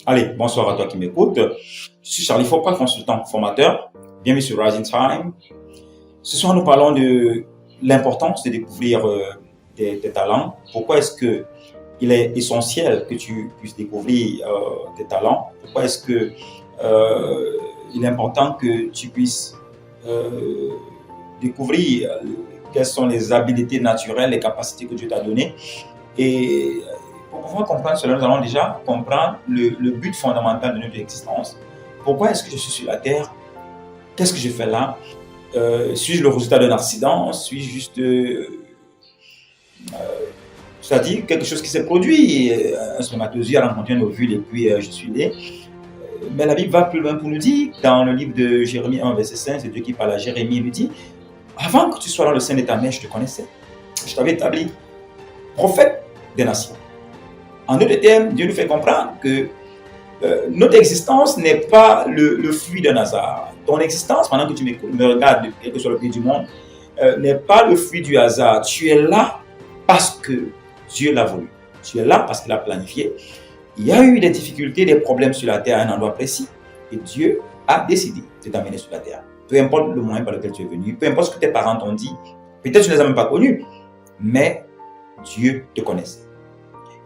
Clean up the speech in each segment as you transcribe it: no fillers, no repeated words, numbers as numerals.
Allez, bonsoir à toi qui m'écoute. Je suis Charlie Fopra, consultant formateur. Bienvenue sur Rising Time. Ce soir, nous parlons de l'importance de découvrir tes talents. Pourquoi est-ce que il est essentiel que tu puisses découvrir tes talents? Pourquoi est-ce que il est important que tu puisses découvrir quelles sont les habiletés naturelles, les capacités que Dieu t'a données? Et pour pouvoir comprendre cela, nous allons déjà comprendre le but fondamental de notre existence. Pourquoi est-ce que je suis sur la terre? Qu'est-ce que je fais là? Suis-je le résultat d'un accident? Suis-je juste... c'est-à-dire quelque chose qui s'est produit. Un spermatozoïde a rencontré un ovule et puis je suis né. Mais la Bible va plus loin pour nous dire, dans le livre de Jérémie 1, verset 5, c'est Dieu qui parle à Jérémie, il lui dit, avant que tu sois dans le sein de ta mère, je te connaissais. Je t'avais établi prophète des nations. En d'autres termes, Dieu nous fait comprendre que notre existence n'est pas le fruit d'un hasard. Ton existence, pendant que tu me regardes, quel que soit le pays du monde, n'est pas le fruit du hasard. Tu es là parce que Dieu l'a voulu. Tu es là parce qu'il a planifié. Il y a eu des difficultés, des problèmes sur la terre à un endroit précis. Et Dieu a décidé de t'amener sur la terre. Peu importe le moyen par lequel tu es venu, peu importe ce que tes parents t'ont dit, peut-être que tu ne les as même pas connus, mais Dieu te connaît.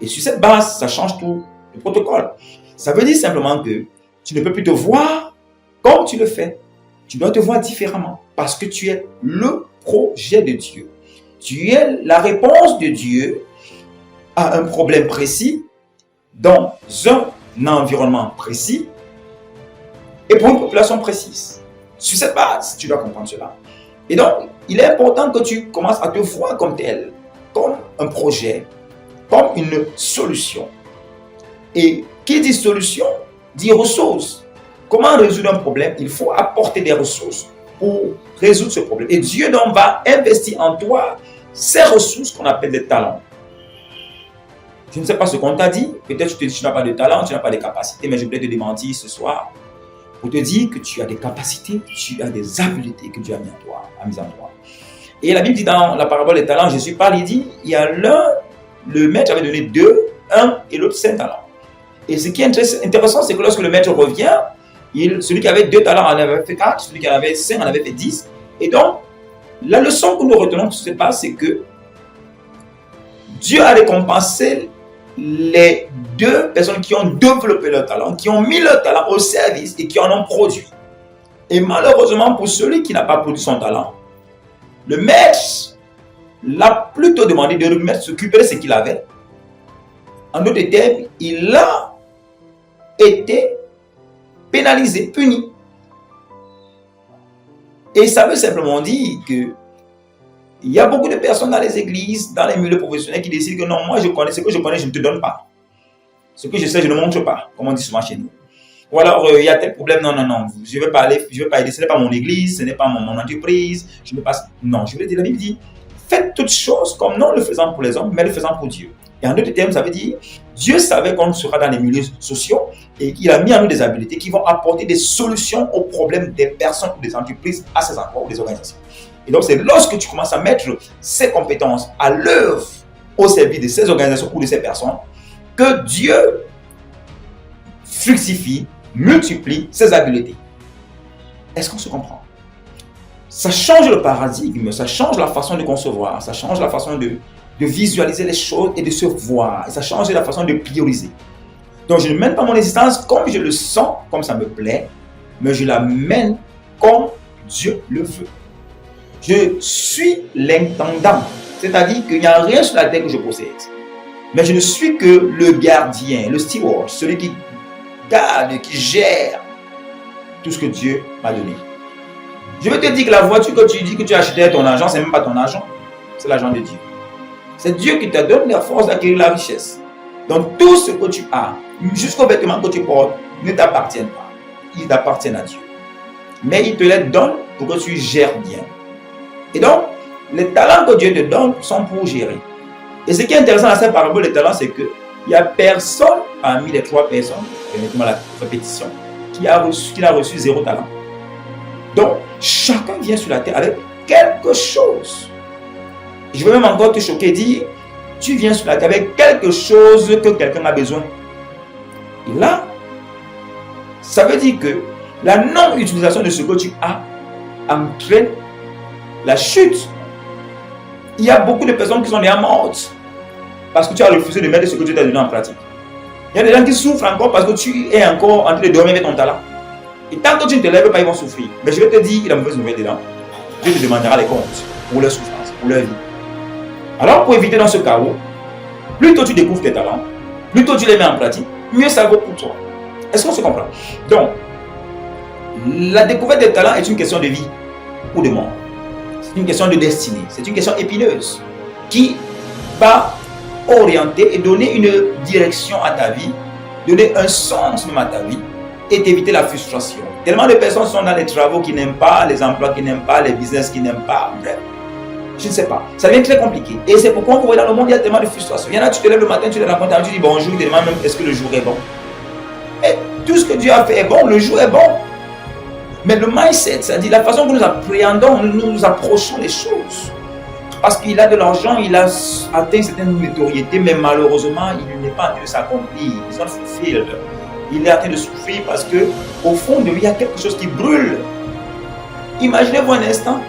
Et sur cette base, ça change tout le protocole. Ça veut dire simplement que tu ne peux plus te voir comme tu le fais. Tu dois te voir différemment parce que tu es le projet de Dieu. Tu es la réponse de Dieu à un problème précis, dans un environnement précis et pour une population précise. Sur cette base, tu dois comprendre cela. Et donc, il est important que tu commences à te voir comme tel, comme un projet, comme une solution. Et qui dit solution, dit ressources. Comment résoudre un problème? Il faut apporter des ressources pour résoudre ce problème. Et Dieu donc va investir en toi ces ressources qu'on appelle des talents. Je ne sais pas ce qu'on t'a dit. Peut-être que tu n'as pas de talent, tu n'as pas de capacité, mais je voulais te démentir ce soir pour te dire que tu as des capacités, tu as des habiletés que Dieu a mis en toi. Et la Bible dit dans la parabole des talents, Jésus parle, il dit, il y a l'un, le maître avait donné 2, 1 et l'autre 5 talents. Et ce qui est intéressant, c'est que lorsque le maître revient, celui qui avait 2 talents en avait fait 4, celui qui en avait 5 en avait fait 10. Et donc, la leçon que nous retenons de ce qui se passe, c'est que Dieu a récompensé les 2 personnes qui ont développé leur talent, qui ont mis leur talent au service et qui en ont produit. Et malheureusement, pour celui qui n'a pas produit son talent, le maître l'a plutôt demandé de remettre, s'occuper de ce qu'il avait. En d'autres termes, il a été pénalisé, puni. Et ça veut simplement dire que il y a beaucoup de personnes dans les églises, dans les milieux professionnels qui décident que non, moi je connais ce que je connais, je ne te donne pas. Ce que je sais, je ne montre pas, comme on dit souvent chez nous. Ou alors, il y a tel problème, non, je ne vais pas aider, ce n'est pas mon église, ce n'est pas mon entreprise, je ne vais pas... Non, je veux dire, la Bible dit, faites toutes choses comme non le faisant pour les hommes, mais le faisant pour Dieu. Et en d'autres termes, ça veut dire, Dieu savait qu'on sera dans les milieux sociaux et qu'il a mis en nous des habiletés qui vont apporter des solutions aux problèmes des personnes ou des entreprises à ces endroits ou des organisations. Et donc, c'est lorsque tu commences à mettre ces compétences à l'œuvre au service de ces organisations ou de ces personnes que Dieu fructifie, multiplie ses habiletés. Est-ce qu'on se comprend? Ça change le paradigme, ça change la façon de concevoir, ça change la façon de visualiser les choses et de se voir. Et ça change la façon de prioriser. Donc, je ne mène pas mon existence comme je le sens, comme ça me plaît, mais je la mène comme Dieu le veut. Je suis l'intendant, c'est-à-dire qu'il n'y a rien sur la terre que je possède. Mais je ne suis que le gardien, le steward, celui qui garde, qui gère tout ce que Dieu m'a donné. Je veux te dire que la voiture que tu dis que tu as acheté ton argent, ce n'est même pas ton argent, c'est l'argent de Dieu. C'est Dieu qui te donne la force d'acquérir la richesse. Donc tout ce que tu as, jusqu'aux vêtements que tu portes, ne t'appartiennent pas. Ils appartiennent à Dieu. Mais il te les donne pour que tu gères bien. Et donc, les talents que Dieu te donne sont pour gérer. Et ce qui est intéressant dans cette parabole des talents, c'est qu'il n'y a personne parmi les 3 personnes, permettez-moi la répétition, qui n'a reçu 0 talent. Donc, chacun vient sur la terre avec quelque chose. Je veux même encore te choquer et dire, tu viens sur la terre avec quelque chose que quelqu'un a besoin. Et là, Ça veut dire que la non-utilisation de ce que tu as entraîne la chute. Il y a beaucoup de personnes qui sont déjà mortes parce que tu as refusé de mettre ce que tu t'as donné en pratique. Il y a des gens qui souffrent encore parce que tu es encore en train de dormir avec ton talent. Et tant que tu ne te lèves pas, ils vont souffrir. Mais je vais te dire la mauvaise nouvelle dedans. Dieu te demandera les comptes pour leur souffrance, pour leur vie. Alors, pour éviter dans ce chaos, plus tôt tu découvres tes talents, plus tôt tu les mets en pratique, mieux ça vaut pour toi. Est-ce qu'on se comprend? Donc, la découverte des talents est une question de vie ou de mort. C'est une question de destinée. C'est une question épineuse qui va orienter et donner une direction à ta vie, donner un sens même à ta vie et t'éviter la frustration. Tellement de personnes sont dans les travaux qu'ils n'aiment pas, les emplois qu'ils n'aiment pas, les business qu'ils n'aiment pas, bref. Je ne sais pas. Ça devient très compliqué. Et c'est pourquoi on voit dans le monde, il y a tellement de frustration. Il y en a, tu te lèves le matin, tu les rencontres, tu dis bonjour, tu demandes même est-ce que le jour est bon. Et tout ce que Dieu a fait est bon, le jour est bon. Mais le mindset, c'est-à-dire la façon que nous appréhendons, nous approchons les choses. Parce qu'il a de l'argent, il a atteint une certaine notoriété, mais malheureusement, il n'est pas en train de s'accomplir. Ils ont fulfilled. Il est en train de souffrir parce que, au fond de lui, il y a quelque chose qui brûle. Imaginez-vous un instant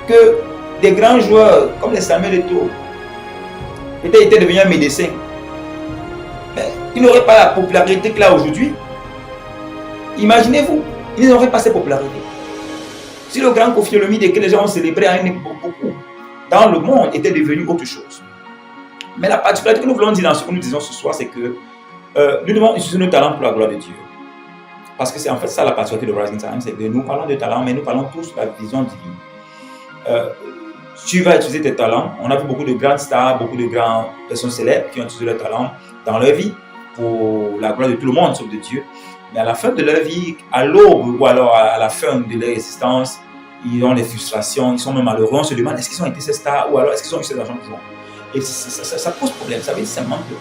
que des grands joueurs comme les Samuel Eto'o étaient devenus un médecin. Mais ils n'auraient pas la popularité qu'il a aujourd'hui. Imaginez-vous, ils n'auraient pas cette popularité. Si le grand Kofi Olomide que les gens ont célébré à une époque beaucoup dans le monde était devenu autre chose. Mais la particularité que nous voulons dire dans ce que nous disons ce soir, c'est que nous devons utiliser nos talents pour la gloire de Dieu. Parce que c'est en fait ça la particularité de Rising Time, c'est que nous parlons de talents, mais nous parlons tous de la vision divine. Tu vas utiliser tes talents. On a vu beaucoup de grandes stars, beaucoup de grandes personnes célèbres qui ont utilisé leurs talents dans leur vie pour la gloire de tout le monde, sauf de Dieu. Mais à la fin de leur vie, à l'aube ou alors à la fin de leur existence, ils ont des frustrations, ils sont même malheureux. On se demande est-ce qu'ils ont été ces stars ou alors est-ce qu'ils ont eu cet argent qu'ils ont. Et ça pose problème. Ça veut dire simplement que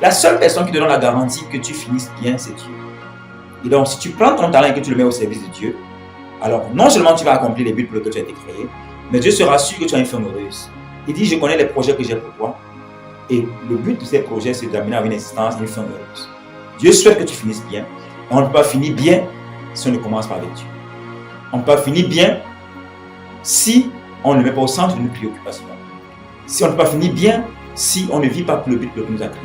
la seule personne qui te donne la garantie que tu finisses bien, c'est Dieu. Et donc, si tu prends ton talent et que tu le mets au service de Dieu, alors non seulement tu vas accomplir les buts pour lesquels tu as été créé, mais Dieu sera sûr que tu as une fin heureuse. Il dit, je connais les projets que j'ai pour toi. Et le but de ces projets, c'est d'amener à une existence, une fin heureuse. Dieu souhaite que tu finisses bien. Et on ne peut pas finir bien si on ne commence pas avec Dieu. On ne peut pas finir bien si on ne met pas au centre de nos préoccupations. Si on ne peut pas finir bien si on ne vit pas pour le but que nous a créé.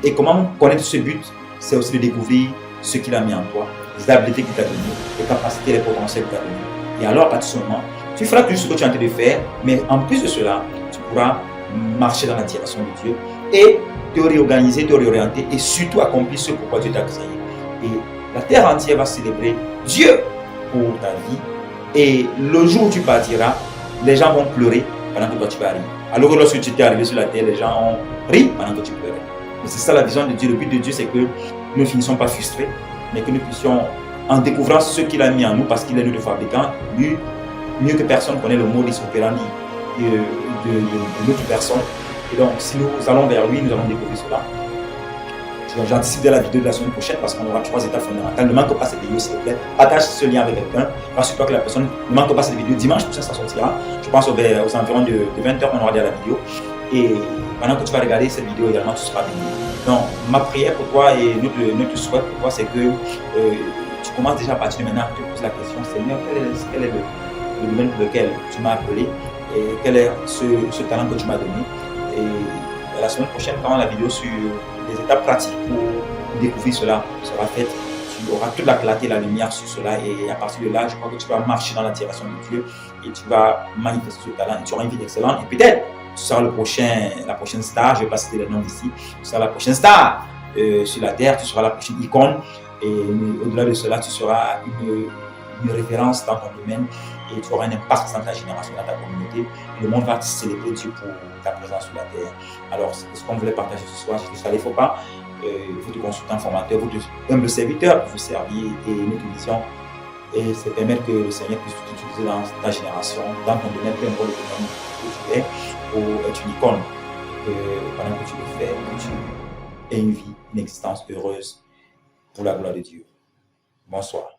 Et comment connaître ce but? C'est aussi de découvrir ce qu'il a mis en toi, les habiletés qu'il t'a données, les capacités, les potentiels qu'il t'a donnés. Et alors, à partir de ce moment, tu feras tout ce que tu es en train de faire, mais en plus de cela, tu pourras marcher dans la direction de Dieu et te réorganiser, te réorienter et surtout accomplir ce pourquoi Dieu t'a créé. Et la terre entière va célébrer Dieu pour ta vie. Et le jour où tu partiras, les gens vont pleurer pendant que toi tu vas rire. Alors que lorsque tu t'es arrivé sur la terre, les gens ont ri pendant que tu pleurais. Et c'est ça la vision de Dieu. Le but de Dieu, c'est que nous ne finissons pas frustrés, mais que nous puissions, en découvrant ce qu'il a mis en nous, parce qu'il est notre fabricant, lui, mieux que personne connaît le modus operandi de notre personne. Et donc, si nous allons vers lui, nous allons découvrir cela. J'anticipe de la vidéo de la semaine prochaine parce qu'on aura 3 étapes fondamentales. Ne manque pas cette vidéo, s'il vous plaît. Partage ce lien avec quelqu'un. Rassure-toi que la personne ne manque pas cette vidéo. Dimanche prochain, ça sortira. Je pense aux environs de 20h, on aura déjà la vidéo. Et pendant que tu vas regarder cette vidéo également, tu seras béni. Donc, ma prière pour toi et notre souhait pour toi, c'est que tu commences déjà à partir de maintenant à te poser la question Seigneur, quel est le domaine pour lequel tu m'as appelé et quel est ce talent que tu m'as donné. Et la semaine prochaine, quand la vidéo sur les étapes pratiques pour découvrir cela sera faite, tu auras toute la clarté et la lumière sur cela. Et à partir de là, je crois que tu vas marcher dans la direction de Dieu et tu vas manifester ce talent et tu auras une vie excellente. Et peut-être, tu seras la prochaine star. Je ne vais pas citer les noms ici. Tu seras la prochaine star sur la terre. Tu seras la prochaine icône. Et au-delà de cela, tu seras une référence dans ton domaine et tu auras un impact dans ta génération, dans ta communauté. Et le monde va te célébrer Dieu pour ta présence sur la terre. Alors, c'est ce qu'on voulait partager ce soir. Je te salue, il ne faut pas. Votre consultant formateur, votre humble serviteur pour vous servir et notre vision. Et c'est permettre que le Seigneur puisse t'utiliser dans ta génération, dans ton domaine, peu importe le domaine où tu es, pour être une icône. Pendant que tu le fais, que tu aies une vie, une existence heureuse pour la gloire de Dieu. Bonsoir.